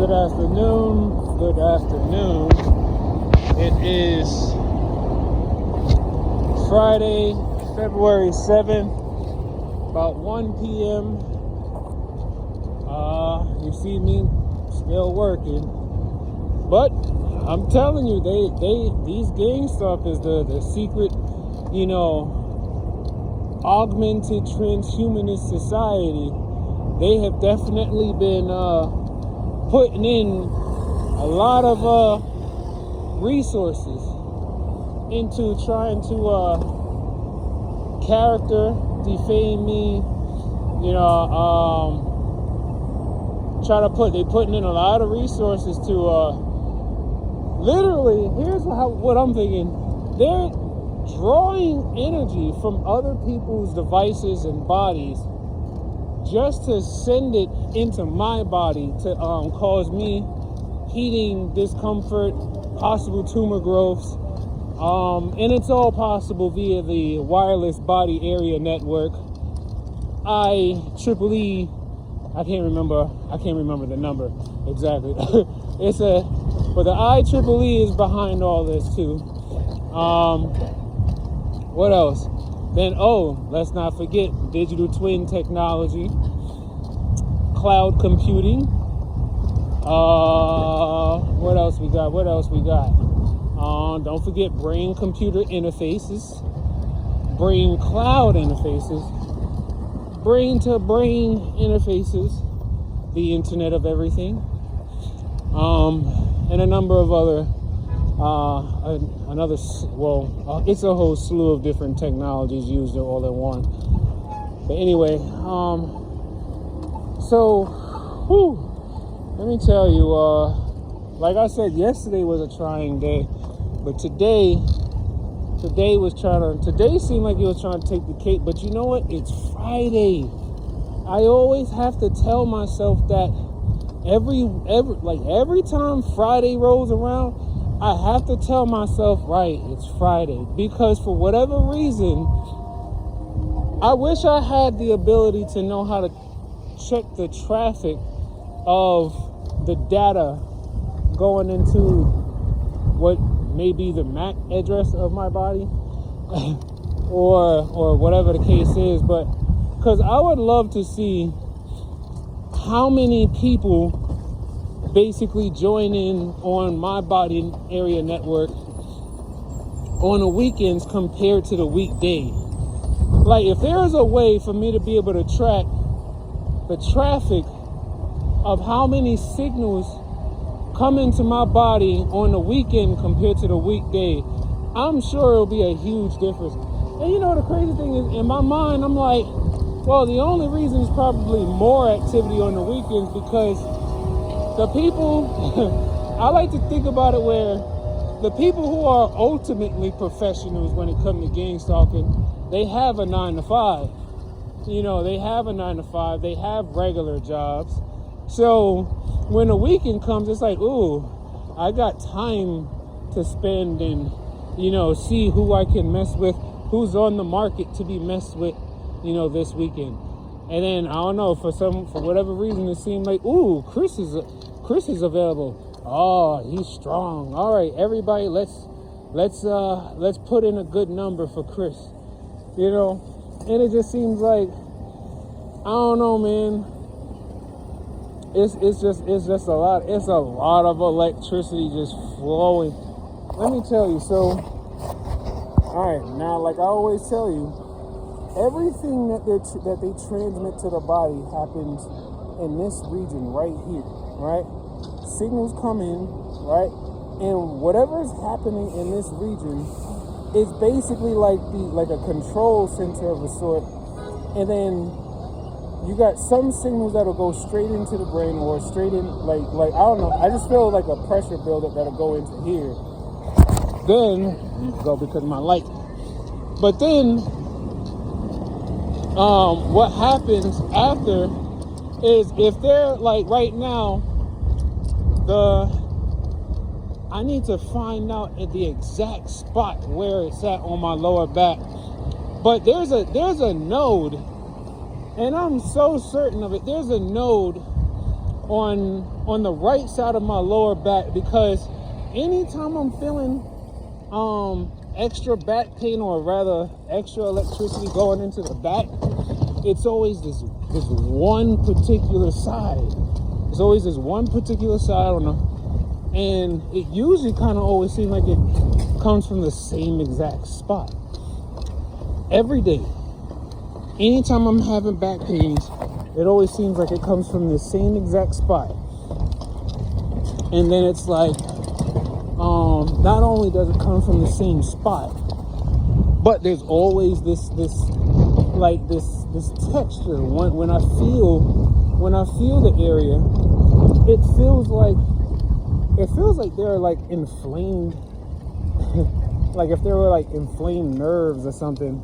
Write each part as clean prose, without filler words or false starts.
Good afternoon. Good afternoon. It is Friday, February 7th, about 1 p.m. You see me still working, but I'm telling you, these GameStop is the secret, augmented transhumanist society. They have definitely been putting in a lot of resources into trying to character defame me. They putting in a lot of resources to literally. Here's what I'm thinking. They're drawing energy from other people's devices and bodies just to send it into my body to cause me heating, discomfort, possible tumor growths, and it's all possible via the wireless body area network. IEEE. I can't remember the number exactly. But the IEEE is behind all this too. What else? Then, let's not forget digital twin technology, cloud computing. What else we got? Don't forget brain-computer interfaces, brain-cloud interfaces, brain-to-brain interfaces, the Internet of Everything, and a number of other. It's a whole slew of different technologies used all at once. But anyway, let me tell you, like I said, yesterday was a trying day, but today seemed like it was trying to take the cake. But you know what? It's Friday. I always have to tell myself that every time Friday rolls around, I have to tell myself, right, it's Friday. Because for whatever reason, I wish I had the ability to know how to check the traffic of the data going into what may be the MAC address of my body or whatever the case is. But because I would love to see how many people basically join in on my body area network on the weekends compared to the weekday. Like, if there is a way for me to be able to track the traffic of how many signals come into my body on the weekend compared to the weekday, I'm sure it'll be a huge difference. And the crazy thing is, in my mind, I'm like, well, the only reason is probably more activity on the weekends because the people, I like to think about it where the people who are ultimately professionals when it comes to gang stalking, they have a 9 to 5. They have a 9 to 5. They have regular jobs. So when the weekend comes, it's like, ooh, I got time to spend and, see who I can mess with, who's on the market to be messed with, this weekend. And then, I don't know, for whatever reason, it seemed like, ooh, Chris is available. Oh, he's strong. All right, everybody, let's put in a good number for Chris. And it just seems like, I don't know, man. It's just a lot. It's a lot of electricity just flowing. Let me tell you. So, all right, now, like I always tell you, everything that they transmit to the body happens in this region right here, right? Signals come in, right? And whatever is happening in this region is basically like a control center of a sort. And then you got some signals that'll go straight into the brain or straight in, like I don't know. I just feel like a pressure buildup that'll go into here. Then go because of my light. But then what happens after is if they're like right now, I need to find out at the exact spot where it's at on my lower back. But there's a node, and I'm so certain of it. There's a node on the right side of my lower back, because anytime I'm feeling extra back pain, or rather extra electricity going into the back, it's always this one particular side. It's always this one particular side on the, and it usually kind of always seems like it comes from the same exact spot. Every day, anytime I'm having back pains, it always seems like it comes from the same exact spot. And then it's like, not only does it come from the same spot, but there's always this texture. When I feel the area, it feels like they're like inflamed, like if there were like inflamed nerves or something.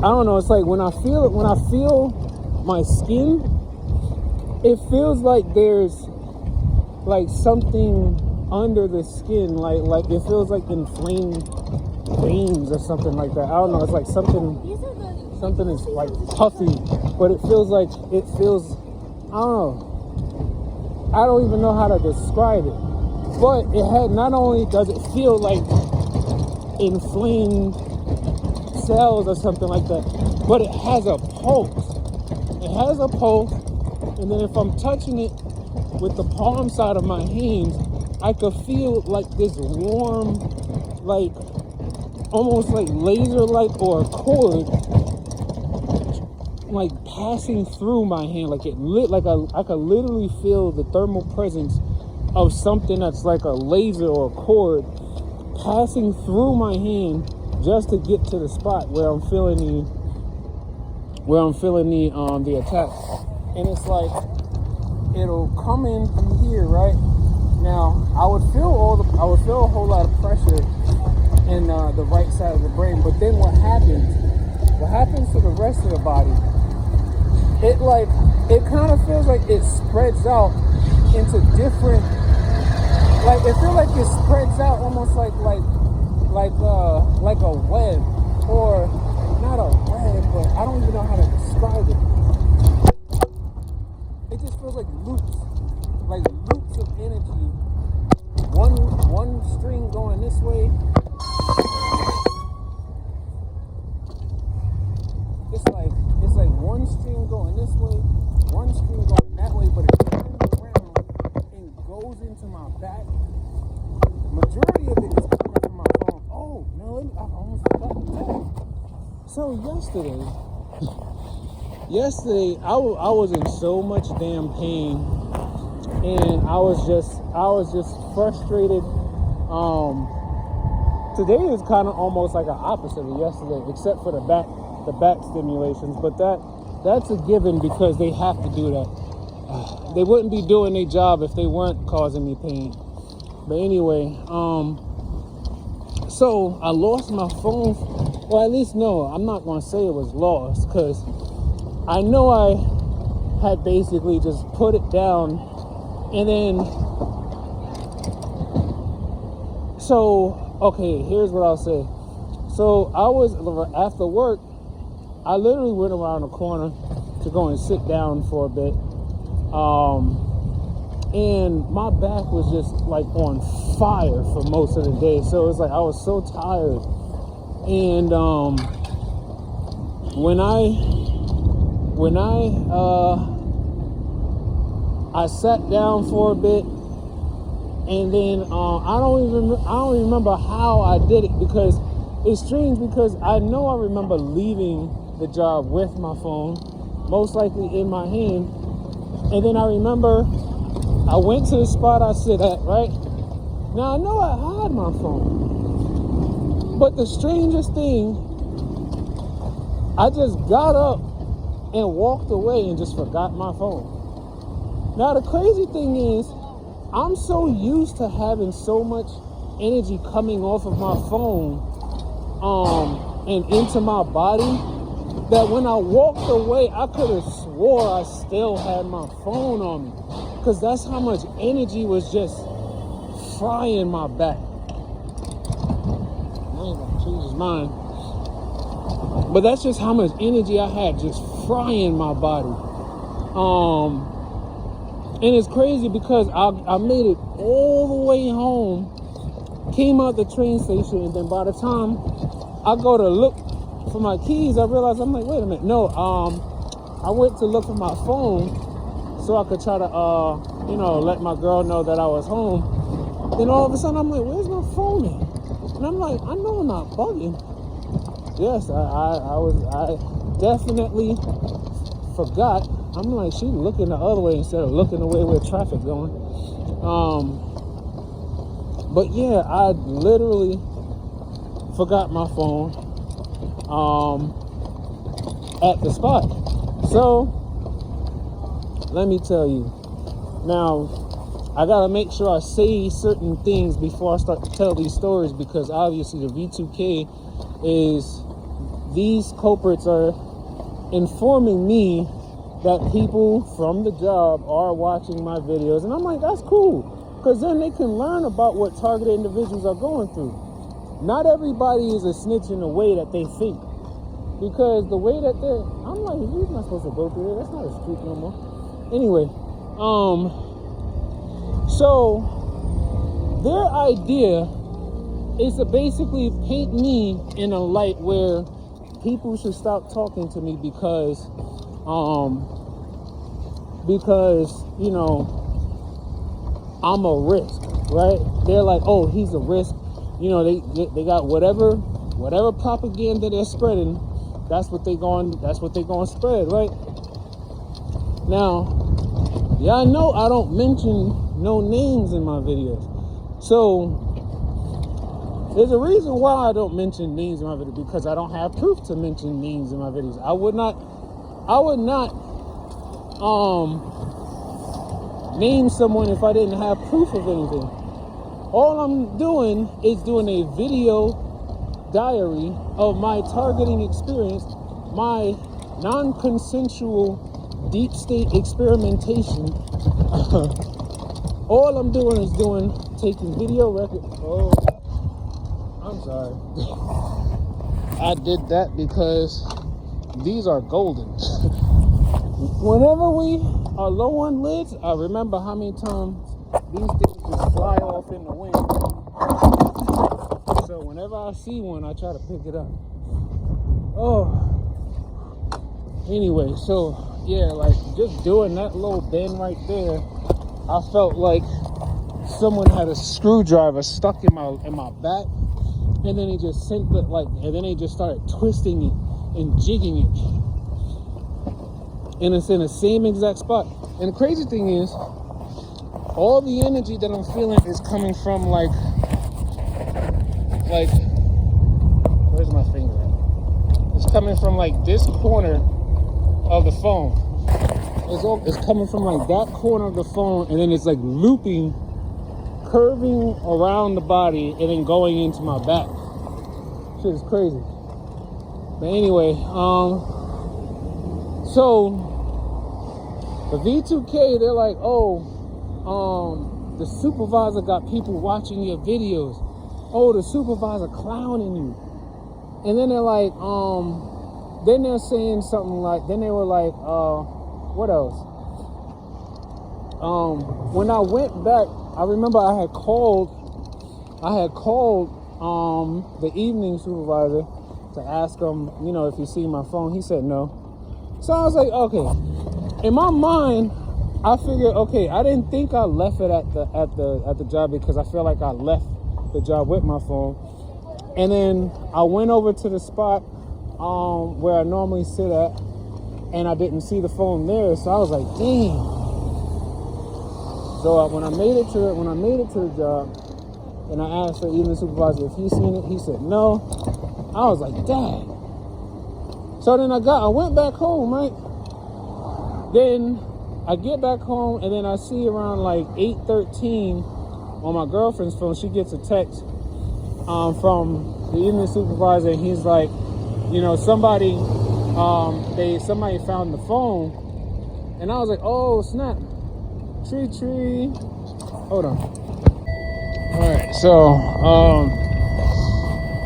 I don't know. It's like when I feel my skin, it feels like there's like something under the skin, like it feels like inflamed veins or something like that. I don't know. It's like something is like puffy, but it feels I don't know. I don't even know how to describe it. But not only does it feel like inflamed cells or something like that, but it has a pulse. It has a pulse, and then if I'm touching it with the palm side of my hands, I could feel like this warm, like almost like laser light or a cord, like passing through my hand, like it lit, like I could literally feel the thermal presence of something that's like a laser or a cord passing through my hand just to get to the spot where I'm feeling the attack. And it's like it'll come in through here, right? Now I would feel a whole lot of pressure in the right side of the brain, but then what happens to the rest of the body? It kind of feels like it spreads out into different, like it feels like it spreads out almost like a web, or not a web, but I don't even know how to describe it. It just feels like loops of energy. One string going this way. It's like one string going this way, one string going that way, but it turns around and goes into my back. Majority of it is coming from my phone. Oh no, I almost forgot to tell you. So yesterday I was in so much damn pain, and I was just frustrated. Today is kind of almost like an opposite of yesterday, except for the back stimulations, but that's a given because they have to do that. They wouldn't be doing their job if they weren't causing me pain. But anyway, so I lost my phone. Well, at least no, I'm not gonna say it was lost, because I know I had basically just put it down, and then okay, here's what I'll say. So I was, after work, I literally went around the corner to go and sit down for a bit. And my back was just like on fire for most of the day. So it was like I was so tired. And I sat down for a bit, and then I don't even remember how I did it, because it's strange, because I know I remember leaving the job with my phone, most likely in my hand, and then I remember I went to the spot I sit at, right? Now I know I had my phone, but the strangest thing, I just got up and walked away and just forgot my phone. Now the crazy thing is, I'm so used to having so much energy coming off of my phone and into my body, that when I walked away, I could have swore I still had my phone on me, because that's how much energy was just frying my back. I ain't gonna change his mind, but that's just how much energy I had just frying my body. And it's crazy because I made it all the way home, came out the train station, and then by the time I go to look for my keys, I realized, I'm like, wait a minute, no, I went to look for my phone so I could try to, let my girl know that I was home. Then all of a sudden, I'm like, where's my phone at? And I'm like, I know I'm not bugging. Yes, I definitely forgot. I'm like, she looking the other way instead of looking the way where traffic going. But yeah, I literally forgot my phone at the spot. So let me tell you. Now, I gotta make sure I say certain things before I start to tell these stories, because obviously the V2K is, these culprits are informing me that people from the job are watching my videos, and I'm like, that's cool, because then they can learn about what targeted individuals are going through. Not everybody is a snitch in the way that they think, because the way that they're, I'm like, you're not supposed to go through there. That's not a street no more. Anyway, so their idea is to basically paint me in a light where people should stop talking to me because I'm a risk, right? They're like, oh, he's a risk. They got whatever propaganda they're spreading. That's what they going to spread, right? Now, y'all know I don't mention no names in my videos. So there's a reason why I don't mention names in my videos, because I don't have proof to mention names in my videos. I would not name someone if I didn't have proof of anything. All I'm doing is doing a video diary of my targeting experience, my non-consensual deep state experimentation. All I'm doing is taking video record. Oh, I'm sorry. I did that because these are golden. Whenever we are low on lids, I remember how many times these things just fly off in the wind. So whenever I see one, I try to pick it up. Oh. Anyway, so yeah, like just doing that little bend right there, I felt like someone had a screwdriver stuck in my back, and then they just started twisting it and jigging it. And it's in the same exact spot. And the crazy thing is, all the energy that I'm feeling is coming from like where's my finger at? It's coming from like this corner of the phone. It's coming from like that corner of the phone, and then it's like looping, curving around the body, and then going into my back. Shit is crazy. But anyway, so the V2K, they're like, the supervisor got people watching your videos. Oh, the supervisor clowning you. And then they're like, then they're saying something like, then they were like, what else? When I went back, I remember I had called the evening supervisor to ask him, if he seen my phone. He said no. So I was like, okay. In my mind, I figured, okay, I didn't think I left it at the job, because I feel like I left the job with my phone. And then I went over to the spot where I normally sit at, and I didn't see the phone there. So I was like, dang. So when I made it to the job, and I asked the evening supervisor if he seen it, he said no. I was like, dang. So then I went back home, right? Then I get back home, and then I see around like 8:13 on my girlfriend's phone, she gets a text from the evening supervisor, and he's like, somebody found the phone. And I was like, oh snap, tree. Hold on. All right, so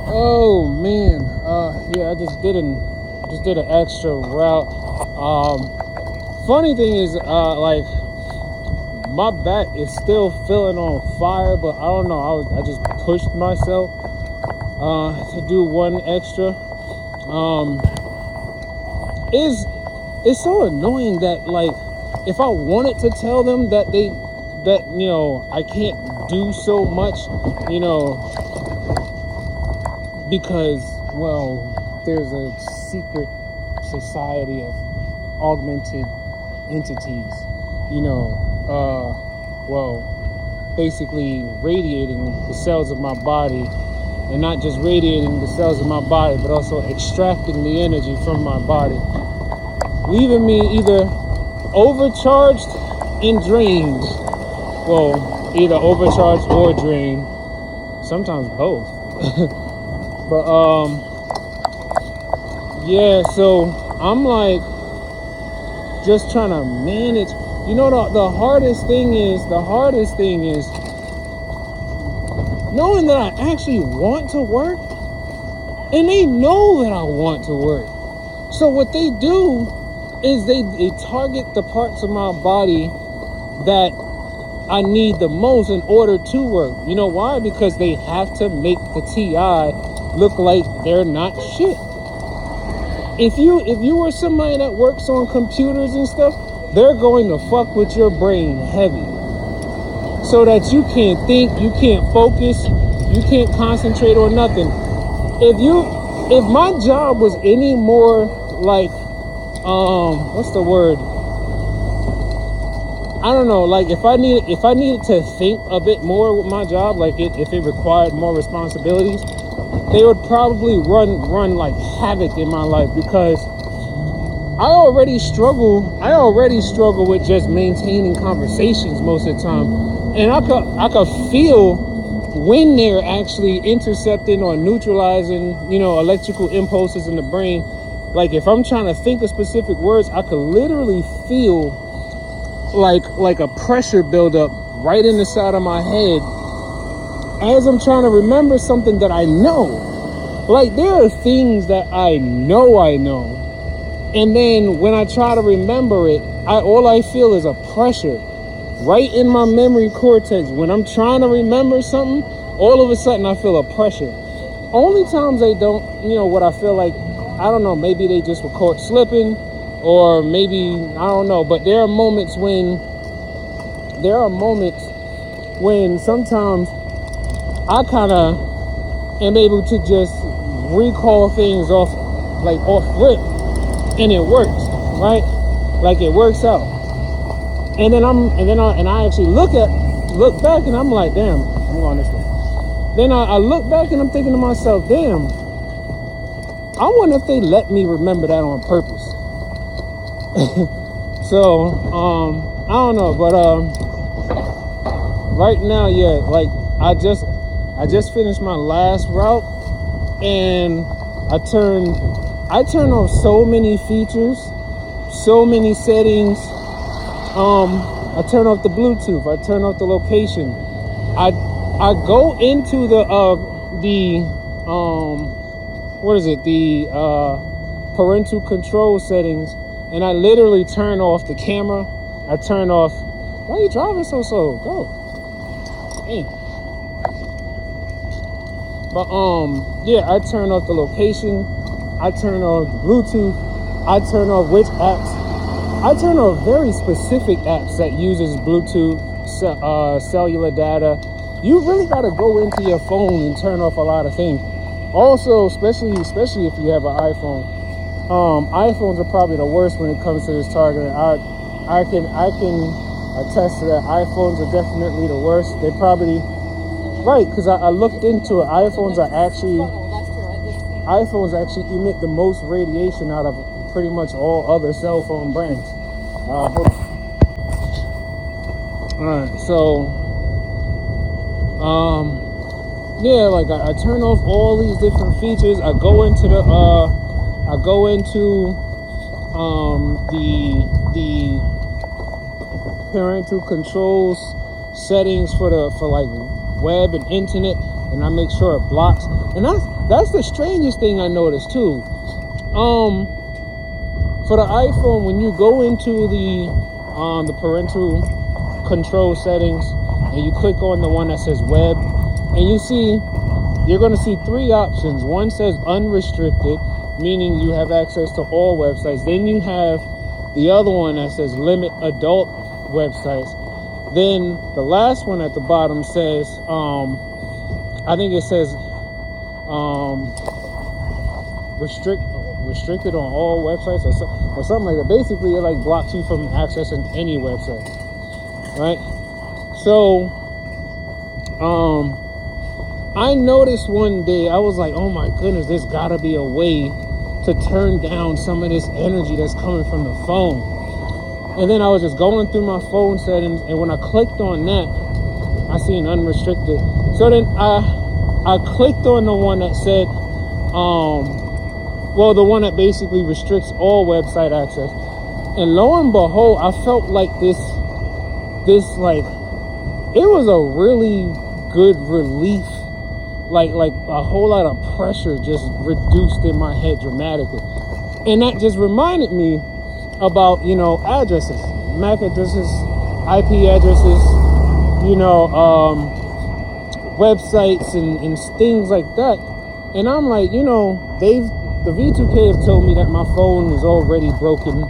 oh man, yeah, I just did an extra route funny thing is, like, my back is still feeling on fire, but I don't know. I just pushed myself to do one extra. It's so annoying that, like, if I wanted to tell them that you know, I can't do so much, you know, because, well, there's a secret society of augmented entities, you know, well, basically radiating the cells of my body, and not just radiating the cells of my body, but also extracting the energy from my body, leaving me either overcharged and drained. Well, either overcharged or drained, sometimes both. But yeah, so I'm like just trying to manage. You know, the hardest thing is knowing that I actually want to work, and they know that I want to work. So what they do is they target the parts of my body that I need the most in order to work. You know why? Because they have to make the TI look like they're not shit. If you were somebody that works on computers and stuff, they're going to fuck with your brain heavy, so that you can't think, you can't focus, you can't concentrate on nothing. If my job was any more like, what's the word? I don't know, like if I needed to think a bit more with my job, like if it required more responsibilities, they would probably run like havoc in my life, because I already struggle with just maintaining conversations most of the time. And I could feel when they're actually intercepting or neutralizing, you know, electrical impulses in the brain. Like if I'm trying to think of specific words, I could literally feel like a pressure buildup right in the side of my head as I'm trying to remember something that I know. Like there are things that I know, and then when I try to remember it, all I feel is a pressure right in my memory cortex. When I'm trying to remember something, all of a sudden I feel a pressure. Only times they don't, you know, what I feel like, I don't know, maybe they just were caught slipping, or maybe, I don't know, but there are moments when sometimes I kind of am able to just recall things off rip, and it works, right? Like it works out. And then I actually look back and I'm like, damn, I'm going this way. Then I look back and I'm thinking to myself, damn, I wonder if they let me remember that on purpose. So, I don't know, but right now, yeah, like I just finished my last route, and I turned off so many features, so many settings. I turn off the Bluetooth, I turn off the location. I go into the parental control settings, and I literally turn off the camera. I turn off, why are you driving so slow? Go. Dang. But yeah, I turn off the location, I turn off the Bluetooth, I turn off which apps. I turn off very specific apps that uses Bluetooth, cellular data. You really got to go into your phone and turn off a lot of things. Also, especially if you have an iPhone. iPhones are probably the worst when it comes to this targeting. I can attest to that. iPhones are definitely the worst. They probably, right, because I looked into it. iPhones actually emit the most radiation out of pretty much all other cell phone brands. Hold on. Alright, so yeah, like I turn off all these different features. I go into the parental controls settings for like web and internet, and I make sure it blocks. And that's the strangest thing I noticed too. For the iPhone, when you go into the parental control settings and you click on the one that says web, and you're going to see three options. One says unrestricted, meaning you have access to all websites. Then you have the other one that says limit adult websites. Then the last one at the bottom says, I think it says restricted on all websites or something like that. Basically, it like blocks you from accessing any website, right? So, I noticed one day, I was like, oh my goodness, there's gotta be a way to turn down some of this energy that's coming from the phone. And then I was just going through my phone settings, and when I clicked on that, I seen unrestricted. So then I clicked on the one that said, the one that basically restricts all website access. And lo and behold, I felt like this like, it was a really good relief. Like a whole lot of pressure just reduced in my head dramatically. And that just reminded me about, addresses, MAC addresses, IP addresses, websites and things like that. And I'm like, the V2K have told me that my phone is already broken,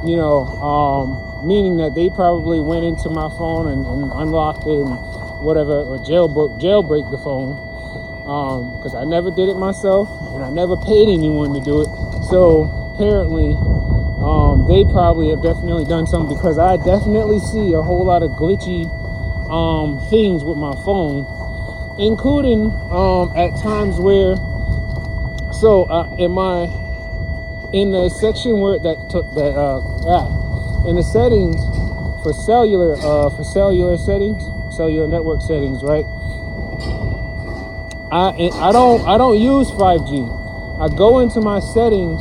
meaning that they probably went into my phone and unlocked it and whatever, or jailbreak the phone. Because I never did it myself, and I never paid anyone to do it. So apparently, they probably have definitely done something, because I definitely see a whole lot of glitchy things with my phone, including at times where, in the section where in the settings for cellular network settings, right? I don't use 5G. I go into my settings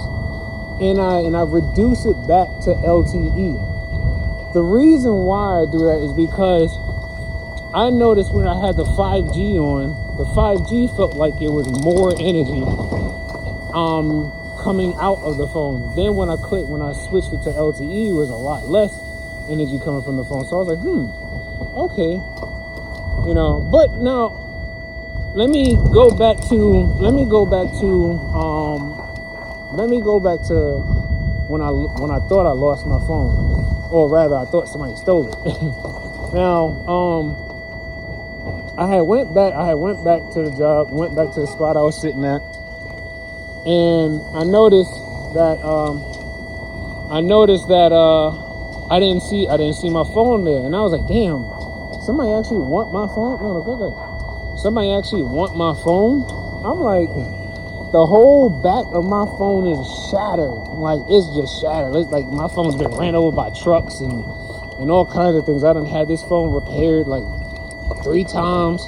and I reduce it back to LTE. The reason why I do that is because I noticed when I had the 5G on, the 5G felt like it was more energy coming out of the phone. Then when I switched it to LTE, it was a lot less energy coming from the phone. So I was like, okay. But now let me go back to when I thought I lost my phone, or rather I thought somebody stole it. Now, I went back to the job, went back to the spot I was sitting at, and I noticed that I didn't see my phone there, and I was like, damn, somebody actually want my phone? No, go ahead. Somebody actually want my phone? I'm like, the whole back of my phone is shattered. Like, it's just shattered. It's like my phone's been ran over by trucks and all kinds of things. I done had this phone repaired like 3 times.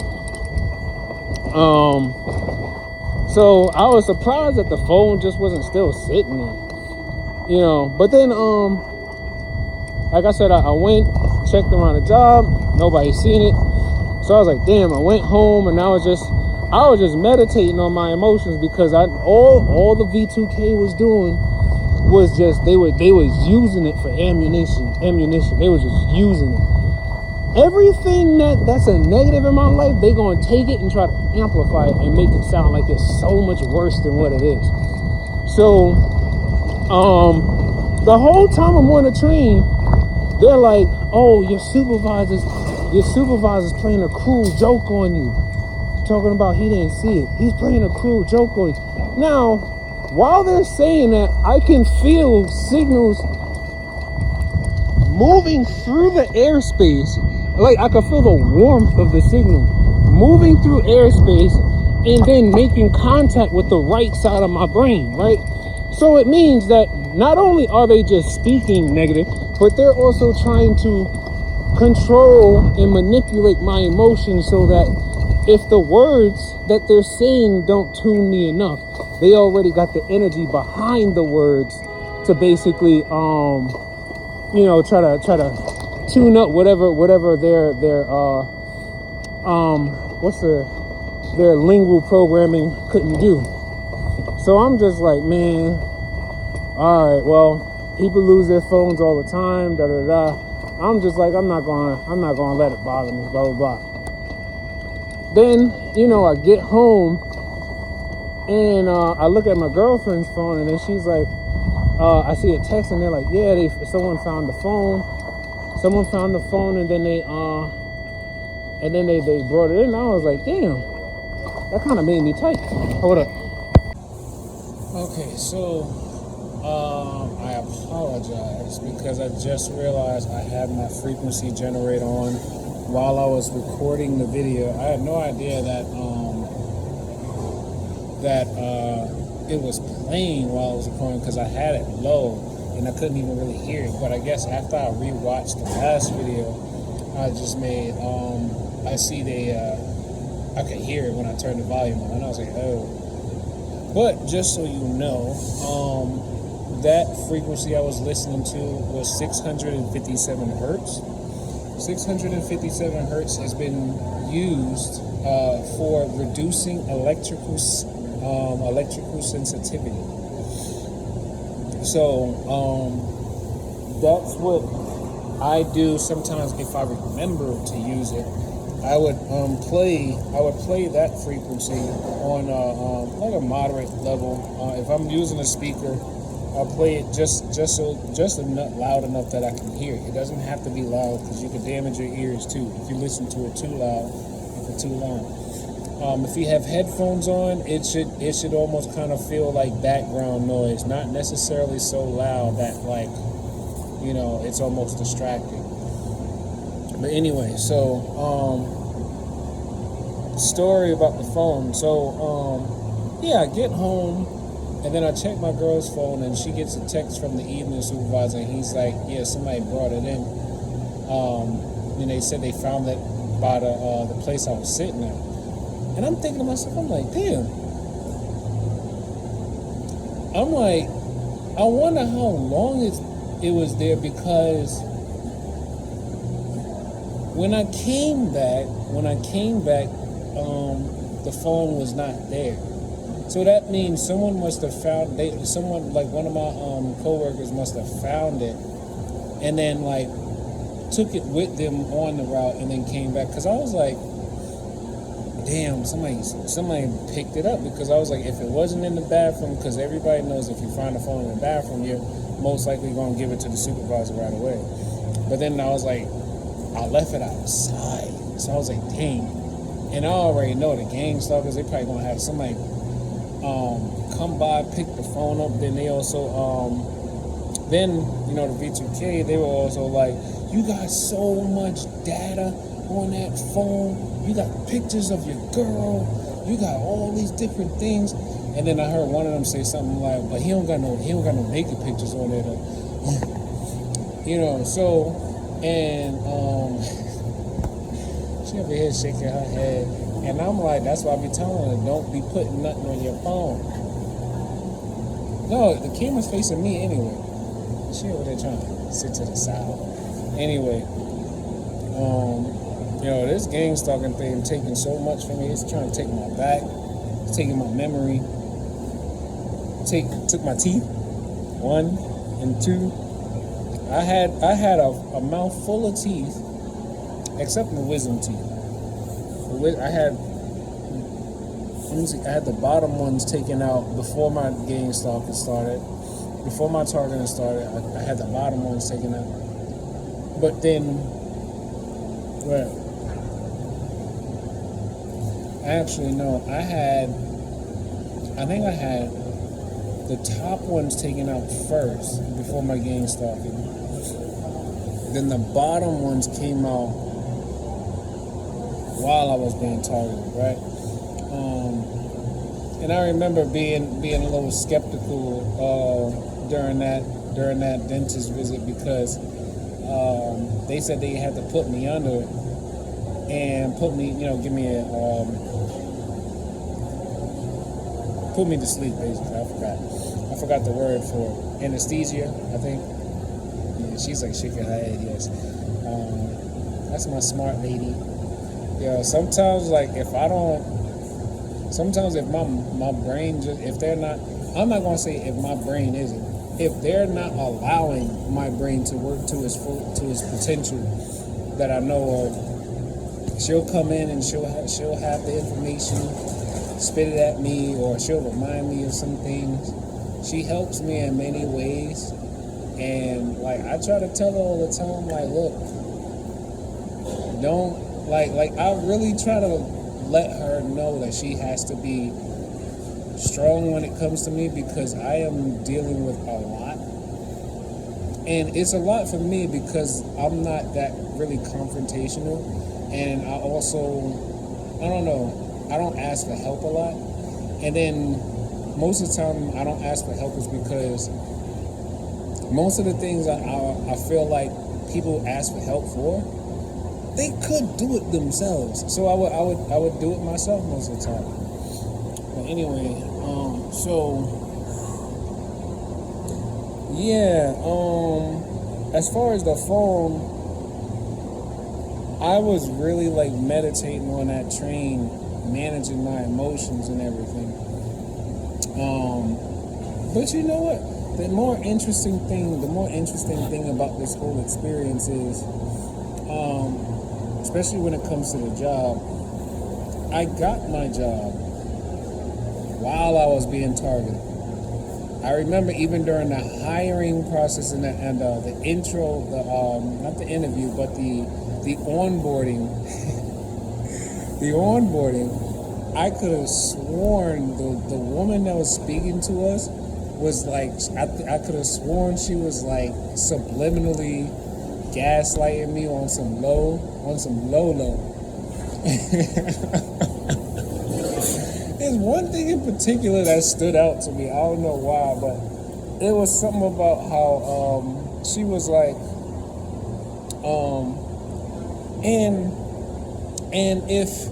So I was surprised that the phone just wasn't still sitting there. But then, like I said, I went, checked around the job, nobody seen it. So I was like, damn, I went home, and I was just meditating on my emotions, because all the V2K was doing was just, they was using it for ammunition. They was just using it. Everything that's a negative in my life, they gonna take it and try to amplify it and make it sound like it's so much worse than what it is. So, the whole time I'm on the train, they're like, oh, your supervisor's playing a cruel joke on you. Talking about he didn't see it. He's playing a cruel joke on you. Now, while they're saying that, I can feel signals moving through the airspace. Like, I can feel the warmth of the signal moving through airspace and then making contact with the right side of my brain, right? So it means that not only are they just speaking negative, but they're also trying to control and manipulate my emotions, so that if the words that they're saying don't tune me enough, they already got the energy behind the words to basically try to tune up whatever their lingual programming couldn't do. So I'm just like, man, All right, well, people lose their phones all the time, da da da. I'm just like, I'm not gonna let it bother me, blah blah blah. Then, I get home and I look at my girlfriend's phone, and then she's like, I see a text, and they're like, yeah, someone found the phone. Someone found the phone, and then they brought it in. And I was like, damn, that kind of made me tight. Hold up. Okay, so I apologize because I just realized I had my frequency generator on while I was recording the video. I had no idea that it was playing while I was recording because I had it low and I couldn't even really hear it. But I guess after I rewatched the last video I just made, I see I could hear it when I turned the volume on, and I was like, oh. But just so you know, that frequency I was listening to was 657 hertz. 657 hertz has been used for reducing electrical sensitivity. So that's what I do sometimes. If I remember to use it, I would play that frequency on like a moderate level. If I'm using a speaker, I'll play it just enough, loud enough that I can hear it. It doesn't have to be loud because you can damage your ears too if you listen to it too loud, if it's too loud. If you have headphones on, it should almost kind of feel like background noise, not necessarily so loud that it's almost distracting. But anyway, so story about the phone. So I get home and then I check my girl's phone and she gets a text from the evening supervisor and he's like, yeah, somebody brought it in. And they said they found it by the place I was sitting at. And I'm thinking to myself, I'm like, damn. I'm like, I wonder how long it was there, because when I came back, the phone was not there. So that means someone must have found, one of my coworkers must have found it and then took it with them on the route and then came back. Because I was like, damn, somebody picked it up, because I was like, if it wasn't in the bathroom, because everybody knows if you find a phone in the bathroom, you're most likely going to give it to the supervisor right away. But then I was like, I left it outside. So I was like, dang. And I already know the gang stalkers, they probably going to have somebody come by, pick the phone up. Then they also, the V2K, they were also like, you got so much data on that phone. You got pictures of your girl. You got all these different things. And then I heard one of them say something like, but he don't got no naked pictures on there though. And she over here shaking her head. And I'm like, that's why I be telling her, don't be putting nothing on your phone. No, the camera's facing me anyway. She over there trying to sit to the side. Anyway, this gang stalking thing taking so much from me. It's trying to take my back. It's taking my memory. Took my teeth. 1 and 2. I had a mouth full of teeth, except the wisdom teeth. I had the bottom ones taken out before my gang stalking started. Before my targeting started, I had the bottom ones taken out. But then, actually, no, I think I had the top ones taken out first before my gang stalking. Then the bottom ones came out while I was being targeted, right? And I remember being a little skeptical during that dentist visit, because they said they had to put me under and put me, give me put me to sleep, basically. I forgot the word for it. Anesthesia, I think. Yeah, she's like shaking her head, yes. That's my smart lady. Yeah, sometimes if my brain I'm not gonna say if my brain isn't, if they're not allowing my brain to work to its full, to its potential that I know of, she'll come in and she'll have the information, spit it at me, or she'll remind me of some things. She helps me in many ways, and like I try to tell her all the time, like, look, don't like I really try to let her know that she has to be strong when it comes to me, because I am dealing with a lot, and it's a lot for me because I'm not that really confrontational, and I don't know, I don't ask for help a lot, and then most of the time I don't ask for help is because most of the things I feel like people ask for help for, they could do it themselves, so I would do it myself most of the time. But anyway, so yeah, as far as the phone, I was really like meditating on that train, managing my emotions and everything. But you know what? The more interesting thing about this whole experience is, especially when it comes to the job, I got my job while I was being targeted. I remember even during the hiring process and the intro, not the interview, but the onboarding, I could have sworn the woman that was speaking to us was like, I could have sworn she was like subliminally gaslighting me on some low. There's one thing in particular that stood out to me. I don't know why, but it was something about how she was like, and if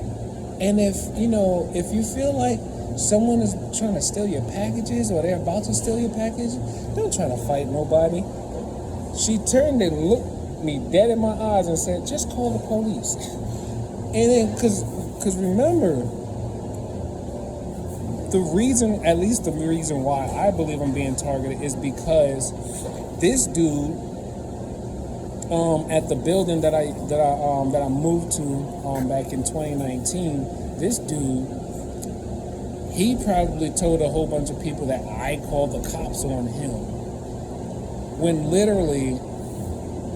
you know, if you feel like someone is trying to steal your packages or they're about to steal your package, don't try to fight nobody. She turned and looked me dead in my eyes and said, just call the police. And then, cause remember, at least the reason why I believe I'm being targeted is because this dude, at the building that I moved to back in 2019, this dude, he probably told a whole bunch of people that I called the cops on him, when literally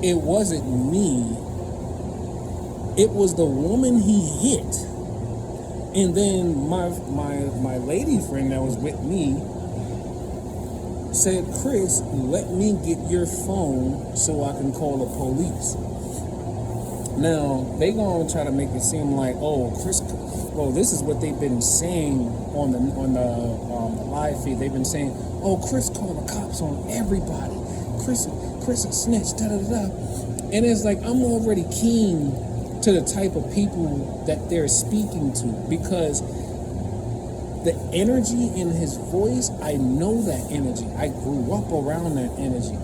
it wasn't me. It was the woman he hit. And then my lady friend that was with me said, Chris, let me get your phone so I can call the police. Now, they gonna try to make it seem like, oh, Chris, well, this is what they've been saying on the live feed. They've been saying, oh, Chris called the cops on everybody. Chris a snitch, da-da-da. And it's like, I'm already keen to the type of people that they're speaking to, because the energy in his voice, I know that energy. I grew up around that energy.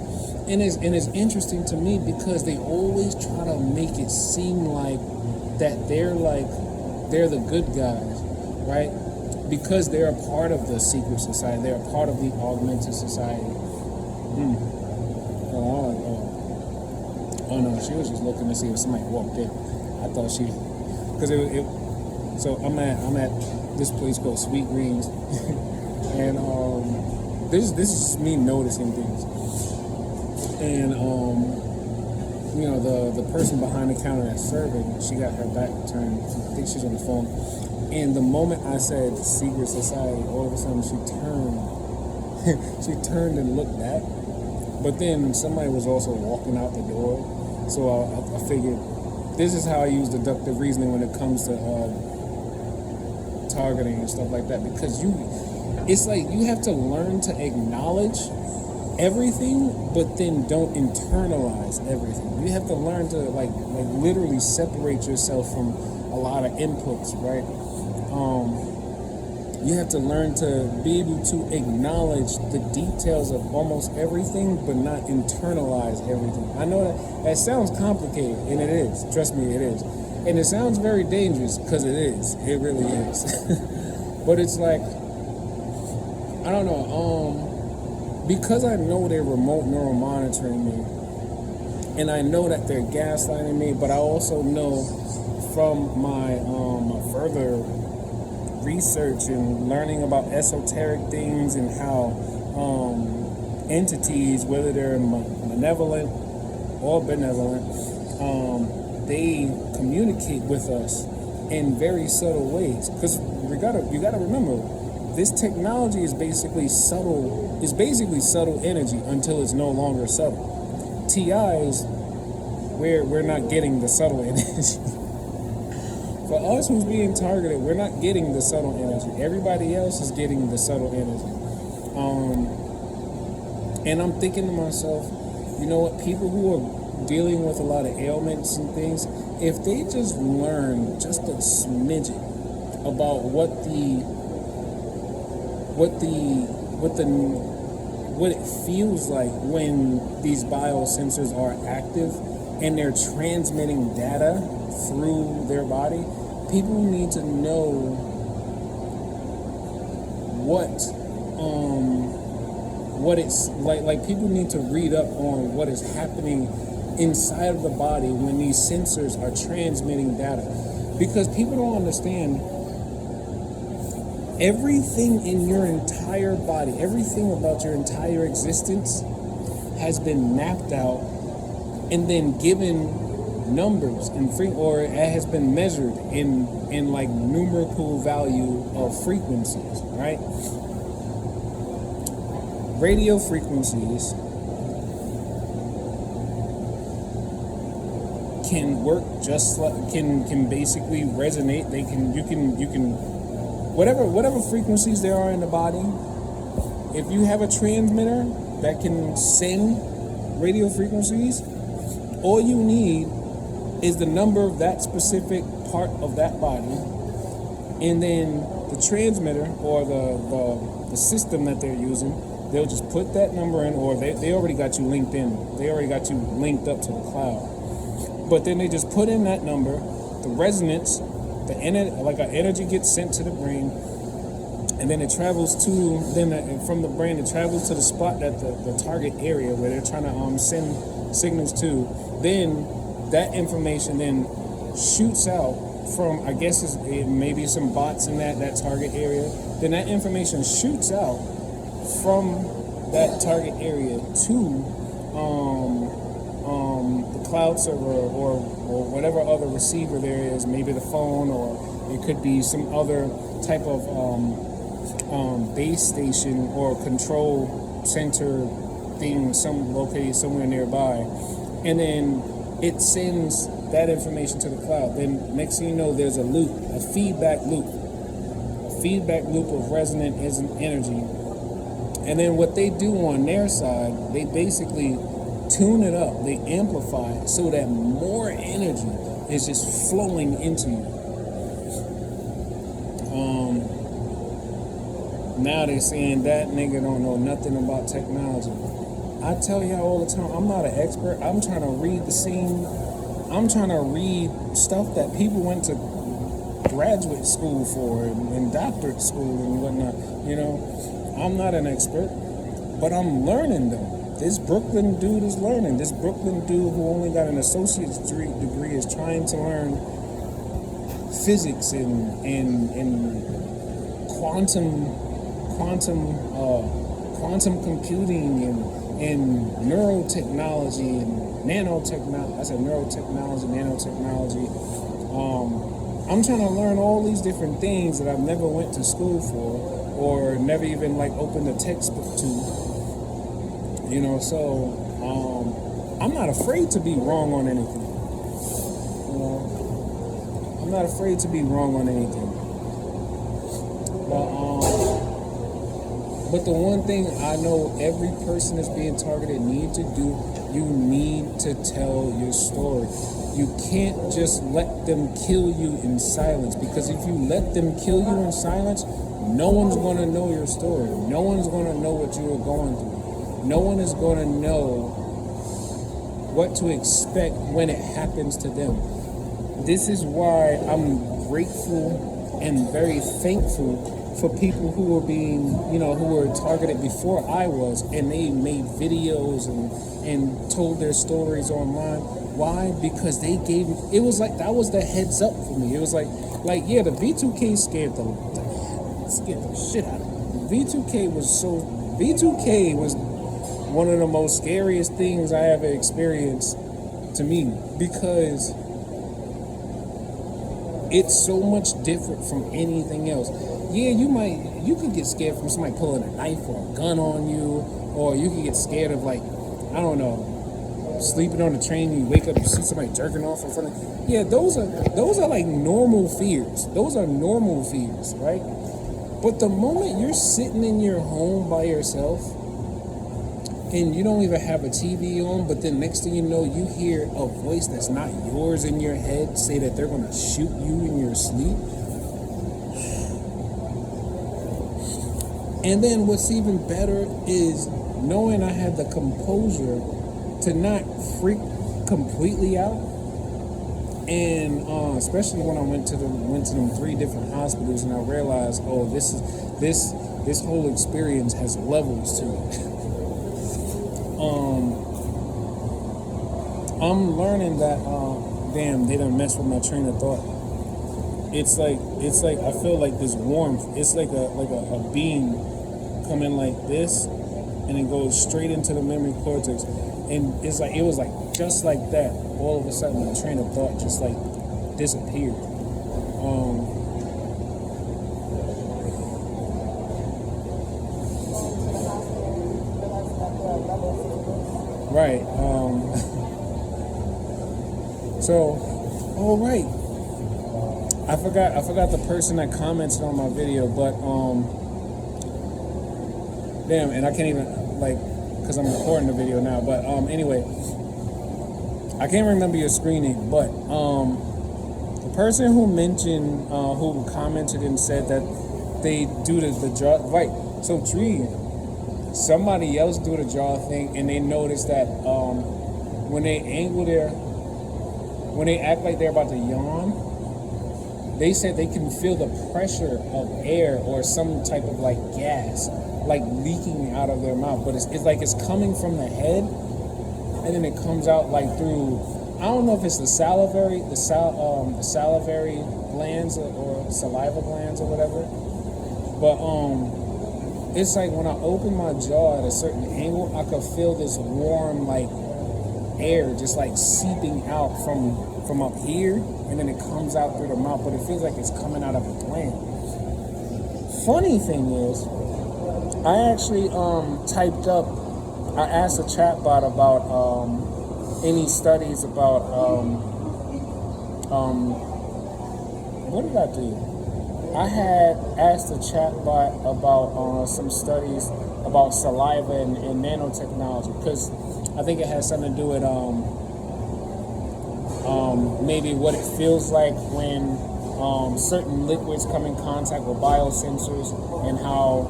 And it's interesting to me because they always try to make it seem like that they're the good guys, right? Because they're a part of the secret society. They're a part of the augmented society. Oh no, she was just looking to see if somebody walked in. I thought because so I'm at this place called Sweet Greens, and this is me noticing things, and you know, the person behind the counter that's serving, she got her back turned. I think she's on the phone, and the moment I said secret society, all of a sudden she turned and looked back, but then somebody was also walking out the door, so I figured. This is how I use deductive reasoning when it comes to targeting and stuff like that, because it's like you have to learn to acknowledge everything, but then don't internalize everything. You have to learn to like literally separate yourself from a lot of inputs, right? You have to learn to be able to acknowledge the details of almost everything, but not internalize everything. I know that sounds complicated, and it is. Trust me, it is. And it sounds very dangerous, because it is. It really is. But it's like, I don't know. because I know they're remote neural monitoring me, and I know that they're gaslighting me, but I also know from my further research and learning about esoteric things and how entities, whether they're malevolent or benevolent, they communicate with us in very subtle ways. Because you gotta remember, this technology is basically subtle. Is basically subtle energy until it's no longer subtle. TIs, we're not getting the subtle energy. For us who's being targeted, we're not getting the subtle energy. Everybody else is getting the subtle energy. And I'm thinking to myself, you know what? People who are dealing with a lot of ailments and things, if they just learn just a smidgen about what it feels like when these biosensors are active and they're transmitting data through their body, people need to know what it's like people need to read up on what is happening inside of the body when these sensors are transmitting data, because people don't understand everything in your entire body, everything about your entire existence has been mapped out and then given numbers and or it has been measured in like numerical value of frequencies, right? Radio frequencies can work just like can basically resonate. You can whatever frequencies there are in the body. If you have a transmitter that can send radio frequencies, all you need is the number of that specific part of that body, and then the transmitter or the system that they're using, they'll just put that number in, or they already got you linked in. They already got you linked up to the cloud. But then they just put in that number, the resonance, like an energy gets sent to the brain, and then it travels from the brain, it travels to the spot that the target area where they're trying to send signals to. Then that information then shoots out from, I guess it maybe some bots in that target area. Then that information shoots out from that target area to the cloud server or whatever other receiver there is, maybe the phone, or it could be some other type of base station or control center thing, located somewhere nearby, and then it sends that information to the cloud. Then next thing you know, there's a feedback loop of resonant energy. And then what they do on their side, they basically tune it up, they amplify it so that more energy is just flowing into you. Now they're saying that nigga don't know nothing about technology. I tell y'all all the time, I'm not an expert. I'm trying to read I'm trying to read stuff that people went to graduate school for and doctorate school and whatnot. You know, I'm not an expert, but I'm learning though. This Brooklyn dude is learning. This Brooklyn dude who only got an associate's degree is trying to learn physics and quantum computing and neurotechnology and nanotechnology. I said neurotechnology, nanotechnology. I'm trying to learn all these different things that I've never went to school for or never even opened a textbook to. You know, so I'm not afraid to be wrong on anything. You know, I'm not afraid to be wrong on anything. But the one thing I know every person that's being targeted need to do, you need to tell your story. You can't just let them kill you in silence, because if you let them kill you in silence, no one's going to know your story. No one's going to know what you are going through. No one is going to know what to expect when it happens to them. This is why I'm grateful and very thankful for people who were being, who were targeted before I was, and they made videos and told their stories online. Why? Because they gave, it was like, that was the heads up for me. It was like yeah, the V2K scared the shit out of me. V2K was one of the most scariest things I ever experienced to me, because it's so much different from anything else. Yeah, you could get scared from somebody pulling a knife or a gun on you, or you could get scared of, like, I don't know, sleeping on the train, you wake up, you see somebody jerking off in front of you. Yeah, those are like normal fears. Those are normal fears, right? But the moment you're sitting in your home by yourself and you don't even have a TV on, but then next thing you know, you hear a voice that's not yours in your head say that they're going to shoot you in your sleep. And then what's even better is knowing I had the composure to not freak completely out. And especially when I went to them 3 different hospitals, and I realized, oh, this whole experience has levels to it. I'm learning that damn, they done messed with my train of thought. It's like I feel like this warmth. It's like a beam coming like this, and it goes straight into the memory cortex. And it's like, it was like just like that. All of a sudden, my train of thought just like disappeared. Right. So, all right. I forgot the person that commented on my video, but damn, and I can't even, like, because I'm recording the video now. But anyway, I can't remember your screen name, but the person who mentioned, who commented and said that they do the jaw, right? So Tree, somebody else do the jaw thing, and they noticed that when they act like they're about to yawn, they said they can feel the pressure of air or some type of like gas, like leaking out of their mouth, but it's like it's coming from the head, and then it comes out like through, I don't know if it's the salivary glands or saliva glands or whatever, but it's like when I open my jaw at a certain angle, I could feel this warm like air just like seeping out from up here, and then it comes out through the mouth, but it feels like it's coming out of a gland. Funny thing is, I actually I asked a chatbot about any studies about what did I do? I had asked a chatbot about some studies about saliva and nanotechnology, because I think it has something to do with maybe what it feels like when certain liquids come in contact with biosensors, and how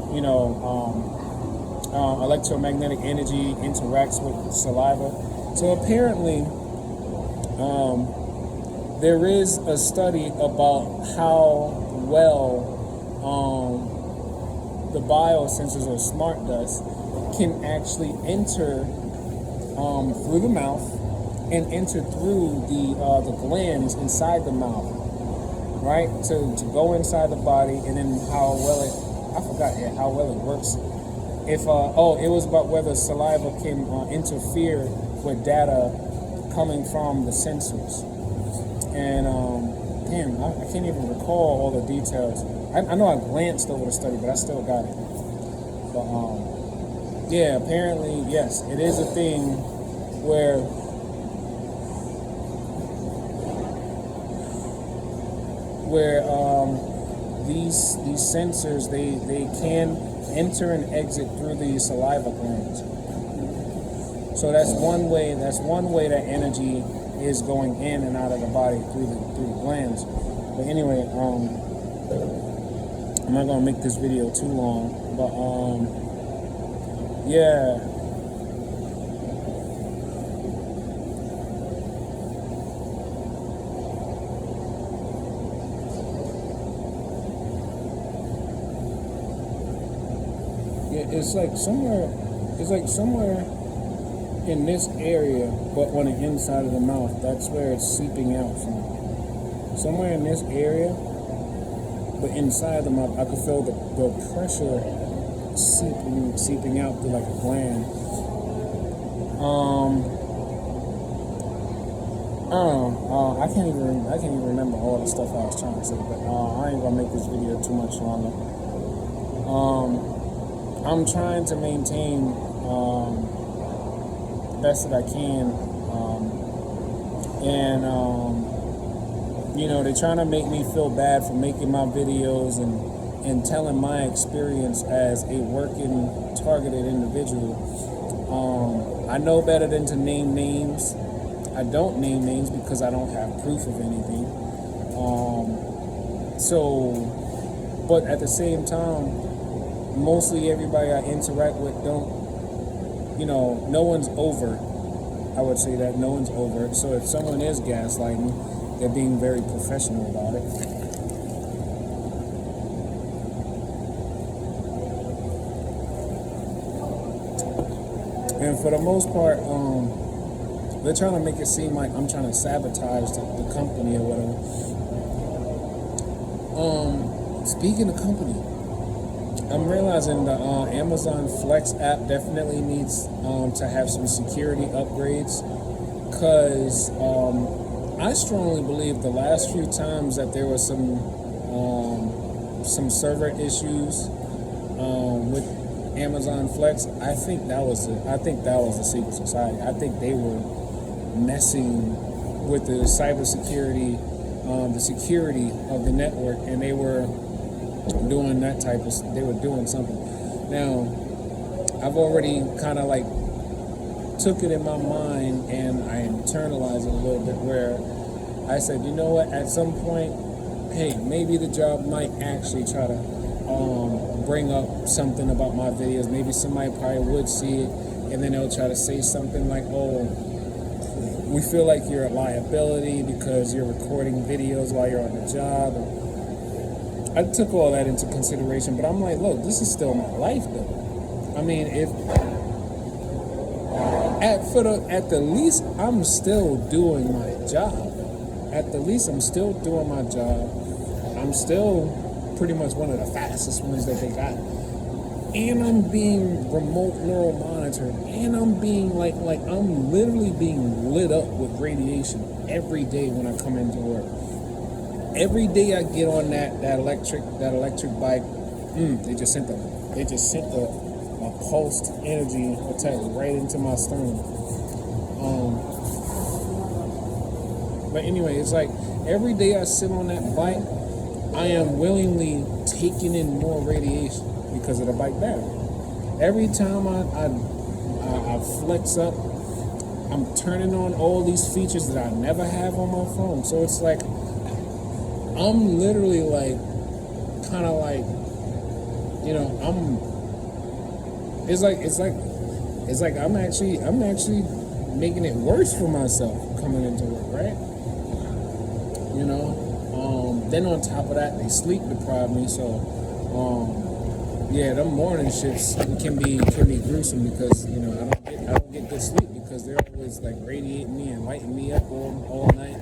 electromagnetic energy interacts with saliva. So apparently there is a study about how well the biosensors or smart dust can actually enter through the mouth and enter through the glands inside the mouth, right? To go inside the body, and then how well it, I forgot how well it works. If it was about whether saliva can interfere with data coming from the sensors. And damn, I can't even recall all the details. I know I glanced over the study, but I still got it. But yeah, apparently, yes, it is a thing where these sensors, they can enter and exit through the saliva glands. So that's one way that energy is going in and out of the body through the glands. But anyway, I'm not gonna make this video too long, but yeah. it's like somewhere, it's like somewhere in this area, but on the inside of the mouth. That's where it's seeping out from. Somewhere in this area, but inside the mouth, I could feel the pressure seeping out through like a gland. I don't know. I can't even remember all the stuff I was trying to say, but I ain't gonna make this video too much longer. I'm trying to maintain the best that I can, and you know, they're trying to make me feel bad for making my videos and telling my experience as a working targeted individual. I know better than to name names. I don't name names because I don't have proof of anything. But at the same time, mostly everybody I interact with no one's overt. I would say that no one's overt. So if someone is gaslighting, they're being very professional about it. And for the most part, they're trying to make it seem like I'm trying to sabotage the company or whatever. Speaking of company, I'm realizing the Amazon Flex app definitely needs to have some security upgrades, because I strongly believe the last few times that there was some server issues with Amazon Flex, I think that was the secret society. I think they were messing with the cybersecurity, the security of the network, and they were doing they were doing something. Now, I've already kind of like took it in my mind and I internalized it a little bit, where I said, you know what, at some point, hey, maybe the job might actually try to bring up something about my videos. Maybe somebody probably would see it, and then they'll try to say something like, oh, we feel like you're a liability because you're recording videos while you're on the job. I took all that into consideration, but I'm like, look, this is still my life, though. I mean, if at the least, I'm still doing my job. At the least, I'm still doing my job. I'm still pretty much one of the fastest ones that they got. And I'm being remote neural monitored. And I'm being I'm literally being lit up with radiation every day when I come into work. Every day I get on that electric bike, they just sent a pulsed energy attack right into my sternum. But anyway, it's like every day I sit on that bike, I am willingly taking in more radiation because of the bike battery. Every time I flex up, I'm turning on all these features that I never have on my phone. So it's like I'm literally it's like I'm actually making it worse for myself coming into work, right? Then on top of that, they sleep deprive me, so them morning shifts can be gruesome, because I don't get good sleep, because they're always like radiating me and lighting me up all night.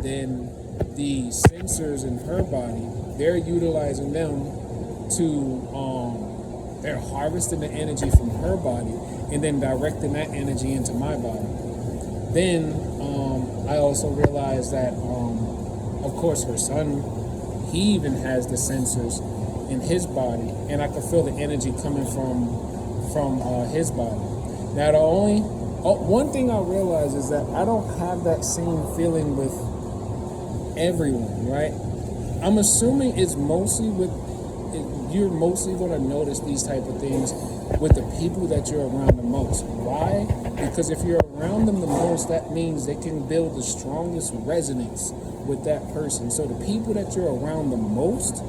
Then the sensors in her body, they're utilizing them to they're harvesting the energy from her body and then directing that energy into my body. Then I also realized that of course her son, he even has the sensors in his body, and I could feel the energy coming from his body. Now one thing I realized is that I don't have that same feeling with everyone, right? I'm assuming it's mostly you're mostly going to notice these type of things with the people that you're around the most. Why? Because if you're around them the most, that means they can build the strongest resonance with that person. So the people that you're around the most,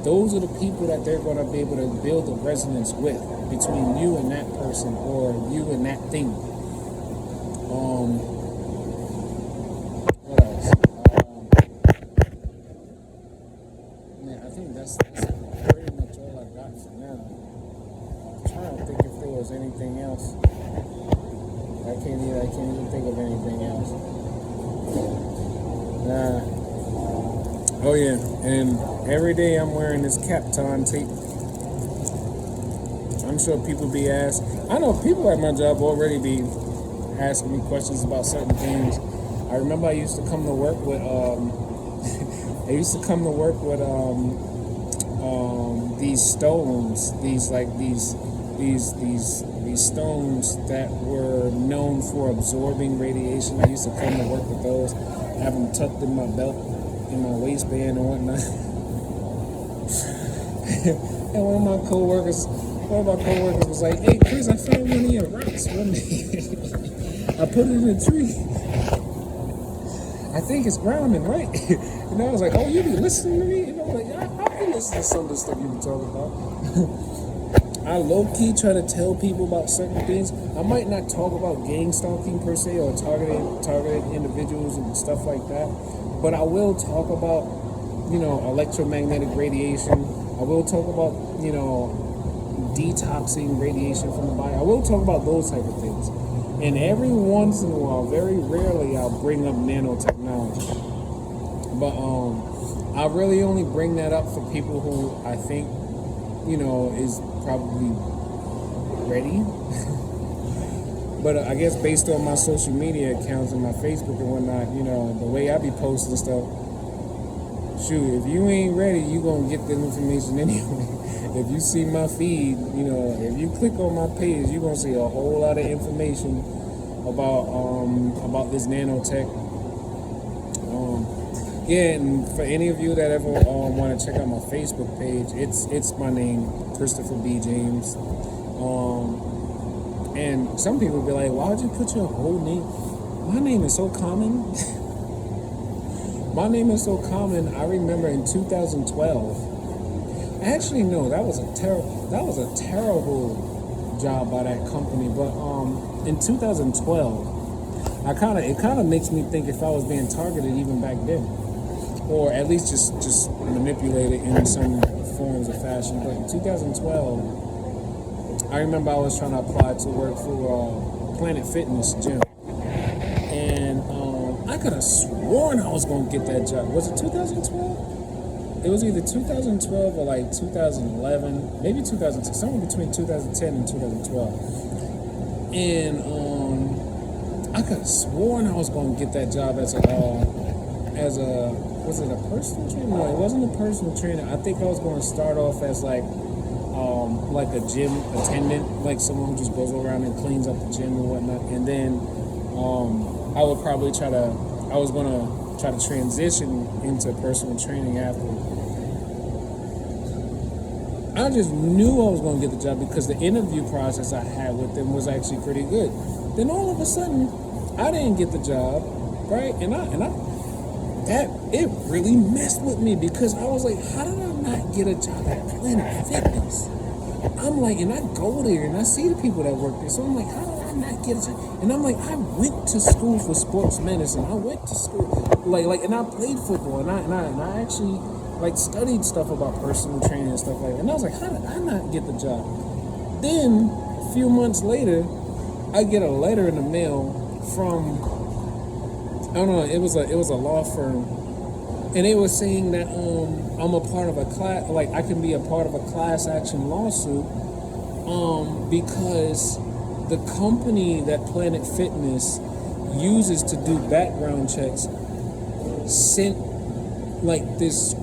those are the people that they're going to be able to build a resonance with, between you and that person, or you and that thing. What else? I think that's pretty much all I got for now. there's anything else. I can't even think of anything else. Oh yeah, and every day I'm wearing this Kapton tape. I'm sure people be asked. I know people at my job already be asking me questions about certain things. I remember I used to come to work with these stones, these stones that were known for absorbing radiation. I used to come to work with those, have them tucked in my belt, in my waistband and whatnot. And one of my coworkers was like, "Hey Chris, I found one of your rocks one day. I put it in a tree. I think it's grounding, right?" And I was like, "Oh, you be listening to me?" And I was like, "Yeah, I be listening to some of the stuff you be talking about." I low-key try to tell people about certain things. I might not talk about gang stalking per se or targeted individuals and stuff like that, but I will talk about, electromagnetic radiation. I will talk about, detoxing radiation from the body. I will talk about those type of things. And every once in a while, very rarely, I'll bring up nanotechnology. But I really only bring that up for people who I think, is probably ready. But I guess based on my social media accounts and my Facebook and whatnot, the way I be posting stuff, shoot, if you ain't ready, you gonna get the information anyway. If you see my feed, if you click on my page, you're gonna see a whole lot of information about this nanotech. And for any of you that ever want to check out my Facebook page, it's my name, Christopher B. James. And some people be like, "Why would you put your whole name?" My name is so common. My name is so common. I remember in 2012. Actually, no, that was a terrible job by that company. But in 2012, it kind of makes me think if I was being targeted even back then, or at least just manipulated in some forms of fashion. But in 2012, I remember I was trying to apply to work for Planet Fitness gym, and I could have sworn I was going to get that job. Was it 2012? It was either 2012 or like 2011, maybe 2010, somewhere between 2010 and 2012. And I could have sworn I was going to get that job as a was it a personal trainer? No, it wasn't a personal trainer. I think I was going to start off as like a gym attendant, like someone who just goes around and cleans up the gym and whatnot. And then I was going to try to transition into personal training after. I just knew I was going to get the job because the interview process I had with them was actually pretty good. Then all of a sudden, I didn't get the job, right? And it really messed with me because I was like, how did I not get a job at Planet Fitness? I'm like, and I go there and I see the people that work there, so I'm like, how did I not get a job? And I'm like, I went to school for sports medicine. I went to school, and I played football, and I actually studied stuff about personal training and stuff like that. And I was like, how did I not get the job? Then a few months later, I get a letter in the mail from, I don't know, it was a law firm, and it was saying that I'm a part of a class, I can be a part of a class action lawsuit, because the company that Planet Fitness uses to do background checks sent this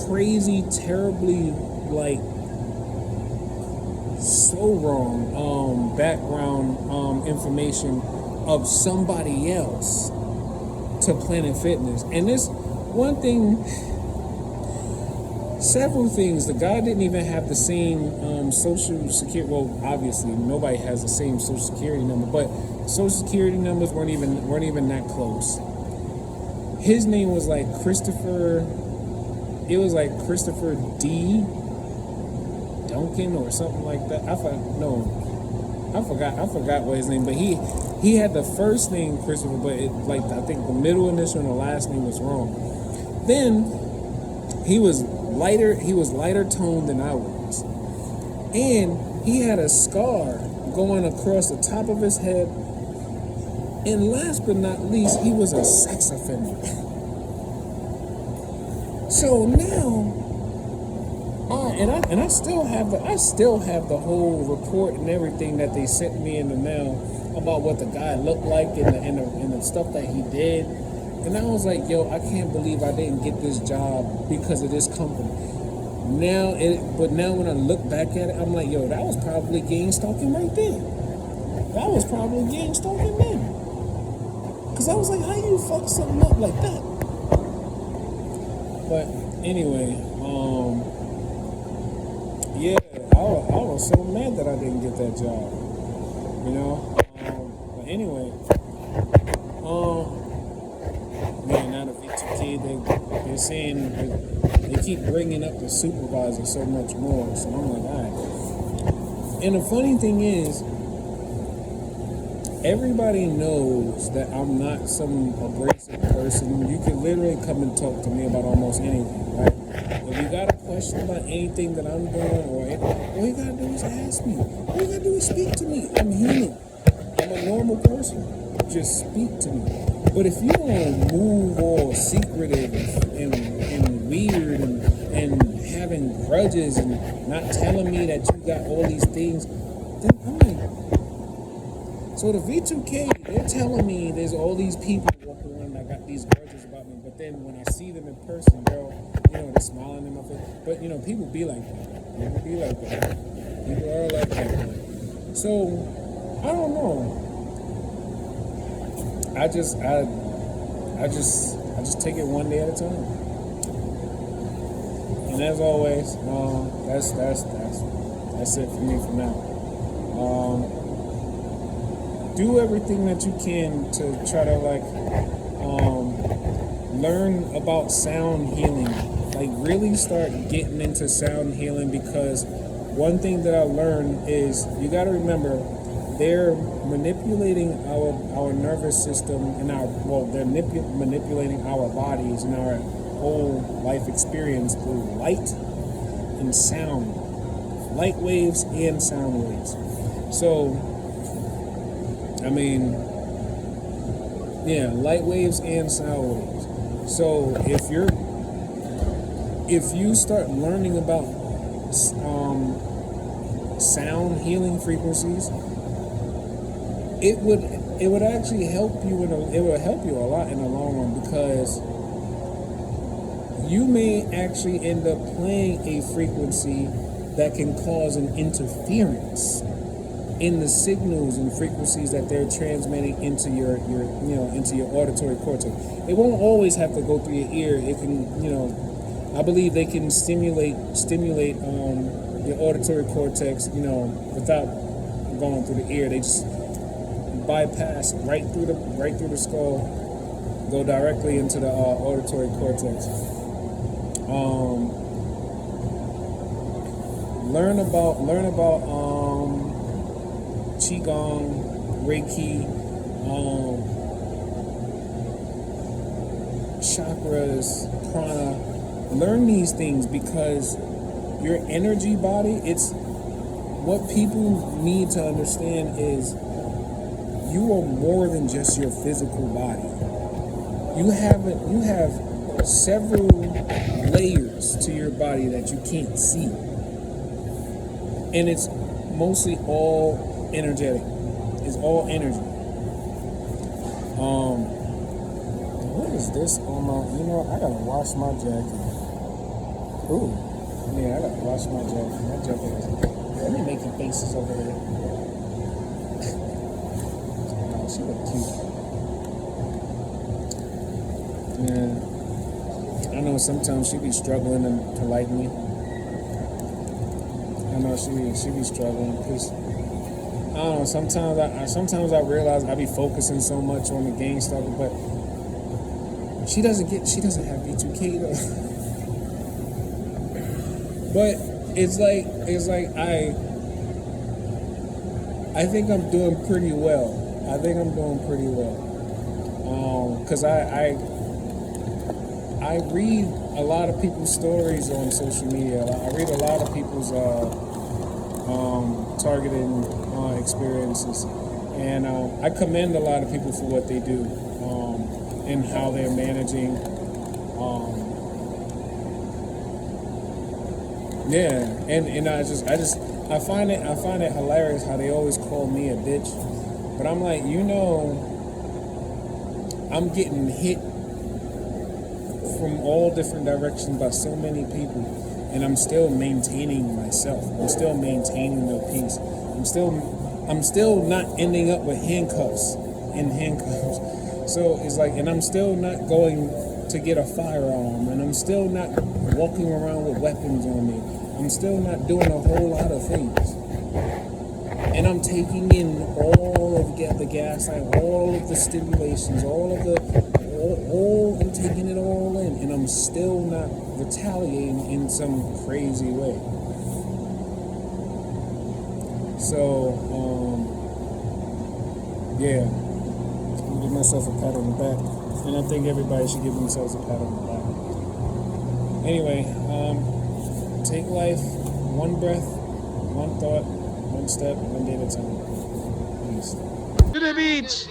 crazy, terribly so wrong background information of somebody else to Planet Fitness. And this one thing, several things, the guy didn't even have the same social security, well, obviously nobody has the same social security number, but social security numbers weren't even that close. His name was Christopher D. Duncan or something like that. I forgot what his name, but he had the first name Christopher, but I think the middle initial and the last name was wrong. Then he was lighter toned than I was, and He had a scar going across the top of his head. And last but not least, he was a sex offender. So now, I still have the whole report and everything that they sent me in the mail about what the guy looked like and the stuff that he did. And I was like, yo, I can't believe I didn't get this job because of this company. But now when I look back at it, I'm like, yo, that was probably gang stalking right there. That was probably gang stalking then. Because I was like, how you fuck something up like that? But anyway, yeah, I was so mad that I didn't get that job. You know? But anyway, yeah, now the V2K, they're saying they keep bringing up the supervisor so much more. So I'm like, all right. And the funny thing is, everybody knows that I'm not some abrasive person. You can literally come and talk to me about almost anything, right? If you got a question about anything that I'm doing, all you gotta do is ask me. All you gotta do is speak to me. I'm human. I'm a normal person. Just speak to me. But if you don't move all secretive and weird and having grudges and not telling me that you got all these things, then I'm like, so the V2K, they're telling me there's all these people walking around that got these grudges about me, but then when I see them in person, girl, they're smiling in my face. But people be like that. People be like that. People are like that. So I don't know. I just take it one day at a time. And as always, that's it for me for now. Do everything that you can to try to learn about sound healing. Like really start getting into sound healing, because one thing that I learned is you got to remember they're manipulating our nervous system and they're manipulating our bodies and our whole life experience through light and sound, light waves and sound waves. So light waves and sound waves. So if you start learning about sound healing frequencies, it would actually help you it would help you a lot in the long run, because you may actually end up playing a frequency that can cause an interference in the signals and frequencies that they're transmitting into your into your auditory cortex. It won't always have to go through your ear. It can, I believe they can stimulate your auditory cortex, without going through the ear. They just bypass right through the skull, go directly into the auditory cortex. Learn about Qigong, Reiki, chakras, prana. Learn these things, because your energy body, it's what people need to understand is you are more than just your physical body. You have several layers to your body that you can't see. And it's mostly all energetic. It's all energy. What is this on my, I gotta wash my jacket. Ooh, I gotta wash my jacket. My jacket is, let me make some faces over there. Oh, she look cute. Yeah. I know sometimes she be struggling to like me. I know she be struggling, because I don't know, sometimes I realize I be focusing so much on the gang stalking, but she doesn't have V2K though. But it's like I think I'm doing pretty well. Because I read a lot of people's stories on social media. I read a lot of people's targeting experiences. And I commend a lot of people for what they do and how they're managing. And I find it hilarious how they always call me a bitch, but I'm like, I'm getting hit from all different directions by so many people, and I'm still maintaining myself. I'm still maintaining the peace. I'm still not ending up with handcuffs. So it's like, and I'm still not going to get a firearm, and I'm still not walking around with weapons on me. I'm still not doing a whole lot of things. And I'm taking in all of the gaslight, all of the stimulations, I'm taking it all in, and I'm still not retaliating in some crazy way. So, yeah, I'll give myself a pat on the back, and I think everybody should give themselves a pat on the back. Anyway, take life one breath, one thought, one step, one day at a time. Peace. To the beach.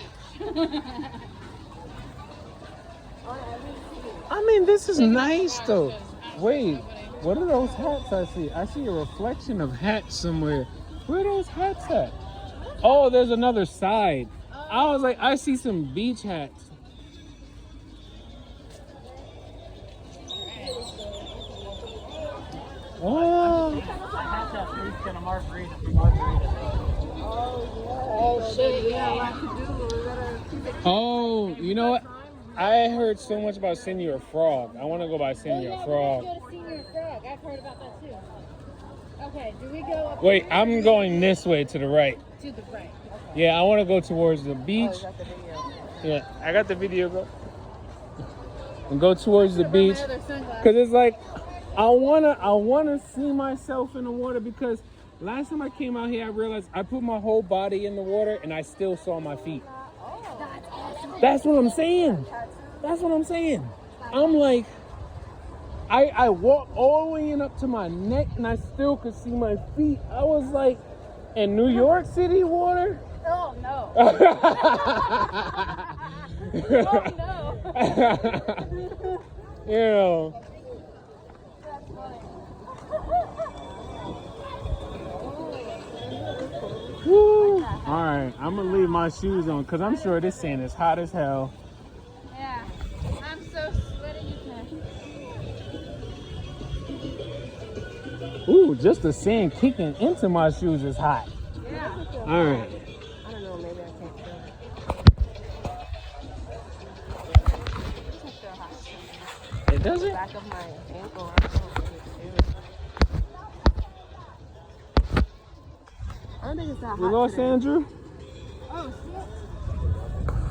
I mean, this is nice though. Wait, what are those hats I see? I see a reflection of hats somewhere. Where are those hats at? Oh, there's another side. I was like, I see some beach hats. Oh. Oh shit, we got a lot to do. Oh, you know what? I heard so much about Senior Frog. I want to go by Senior Frog. We go to Senior Frog. I've heard about that too. Okay, do we go up Wait, I'm going this way to the right. to the right? Yeah, I want to go towards the beach. Oh, you got the video. Yeah, I got the video, bro. And go towards the beach. My other sunglasses. Cause it's like, I wanna see myself in the water, because last time I came out here, I realized I put my whole body in the water and I still saw my feet. That's awesome. That's what I'm saying. I'm like, I walked all the way in up to my neck and I still could see my feet. I was like, in New York City water? Oh no. You know. That's funny. Woo. All right, I'm gonna leave my shoes on because I'm sure this sand is hot as hell. Yeah. I'm so sweaty you can. Ooh, just the sand kicking into my shoes is hot. Yeah. All right. I don't know, maybe I can't feel it. It doesn't? Back of my ankle. I don't know if I don't think it's that hot. You lost today. Andrew? Oh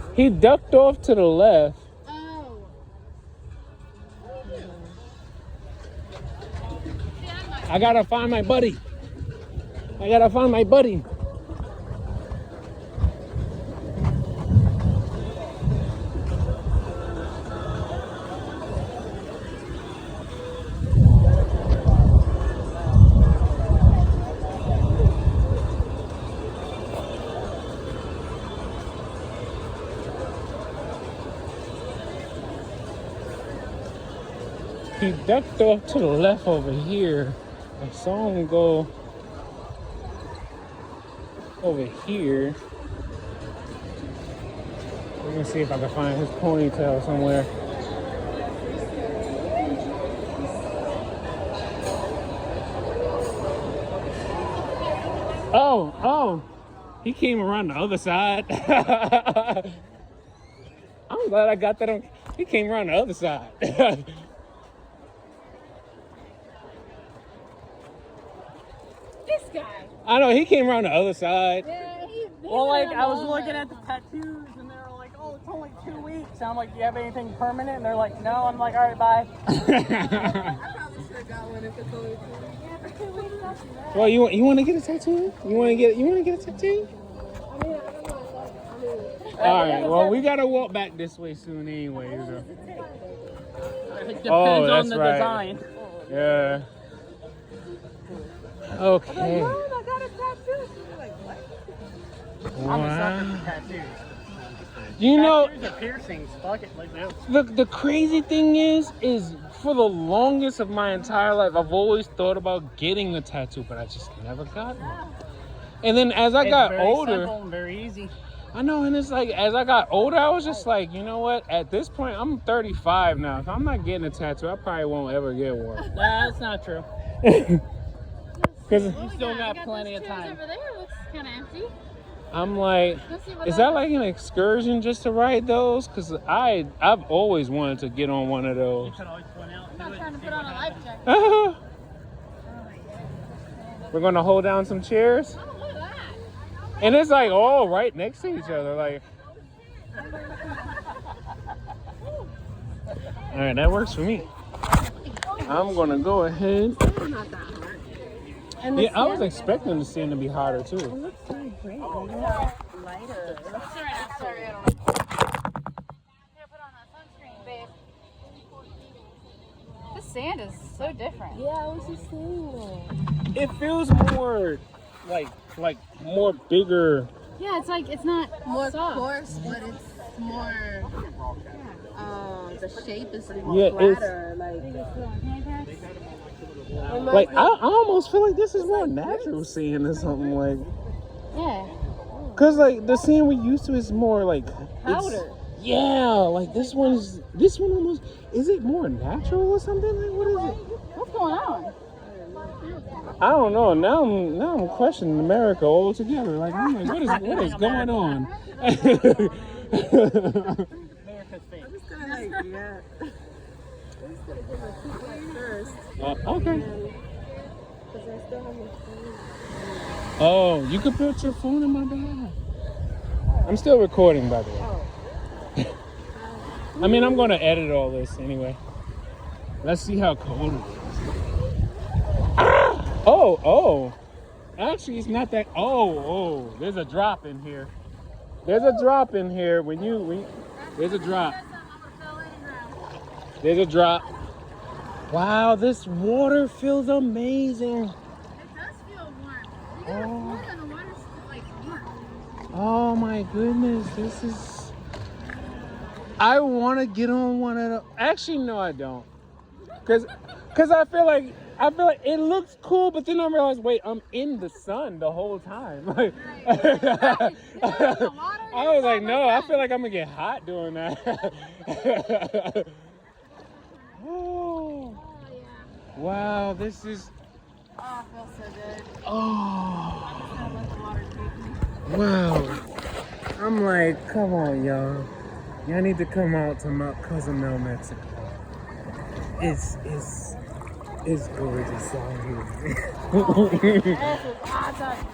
shit. He ducked off to the left. Oh. I gotta find my buddy. He ducked off to the left over here. I saw him go over here. Let me see if I can find his ponytail somewhere. Oh, he came around the other side. I'm glad I got that on. He came around the other side. This guy. I know, he came around the other side. Yeah, Well, like, I was looking at the tattoos, and they were like, oh, it's only 2 weeks. And I'm like, do you have anything permanent? And they're like, no. I'm like, all right, bye. I probably should have got one if it's only 2 weeks. Yeah, for 2 weeks, that's nice. Well, you want to get a tattoo? You want to get a tattoo? I mean, I don't know. All right. Well, we gotta walk back this way soon, anyway. So. It depends Oh, on that's the right. design. Yeah. Okay. Mom, I got a I'm a sucker for tattoos. You know, Tattoos or piercings, fuck it, like this. the crazy thing is for the longest of my entire life, I've always thought about getting a tattoo, but I just never got one. And then as I got very older, simple and very easy. I know, and it's like as I got older, I was just like, you know what? At this point, I'm 35 now. If I'm not getting a tattoo, I probably won't ever get one. Nah, that's not true. Because You still got plenty of Chairs time. over there looks kind of empty. I'm like, Let's see what is that that like an excursion just to ride those? Because I've always wanted to get on one of those. You can always point out and I'm do it trying and to see put on what a life happens. jacket. We're gonna hold down some chairs, Oh, look at that. and it's like all right next to each other. Like, all right, that works for me. I'm gonna go ahead. Yeah, I was expecting the scene to be hotter too. Sorry, I don't know. Here, put on that sunscreen, babe. This sand is so different. Yeah, I was just saying that. It feels more like more bigger. Yeah, it's like it's not More soft. coarse, but it's more. The shape is Yeah, it's- flatter. Like I almost feel like this is more natural sand or something like. Yeah. Cause like the sand we used to is more like Powder. Yeah, like this one almost is it more natural or something? Like what is it? What's going on? I don't know. Now I'm questioning America altogether. Like, I'm like what is going on? America's fake. I'm just gonna yeah. I'm just gonna give a quick one first. Okay. Because I still have my phone. Oh, you could put your phone in my bag. I'm still recording, by the way. I mean, I'm gonna edit all this anyway. Let's see how cold it is. Ah! Oh. Actually, it's not that. Oh. There's a drop in here. There's a drop in here. There's a drop. There's a drop. Wow, this water feels amazing. It does feel warm. You gotta Oh. hold on the water's like warm. Oh my goodness, this is. I want to get on one of the. Actually, no, I don't. Cause I feel like it looks cool, but then I realize, wait, I'm in the sun the whole time. Like, I was like, no, I feel like I'm gonna get hot doing that. Oh, yeah. wow, this is. Oh, it feels so good. Oh. I'm just gonna let the water take me. Wow. I'm like, come on, y'all. Y'all need to come out to Mount Cozumel, Mexico. It's gorgeous out here. This is awesome.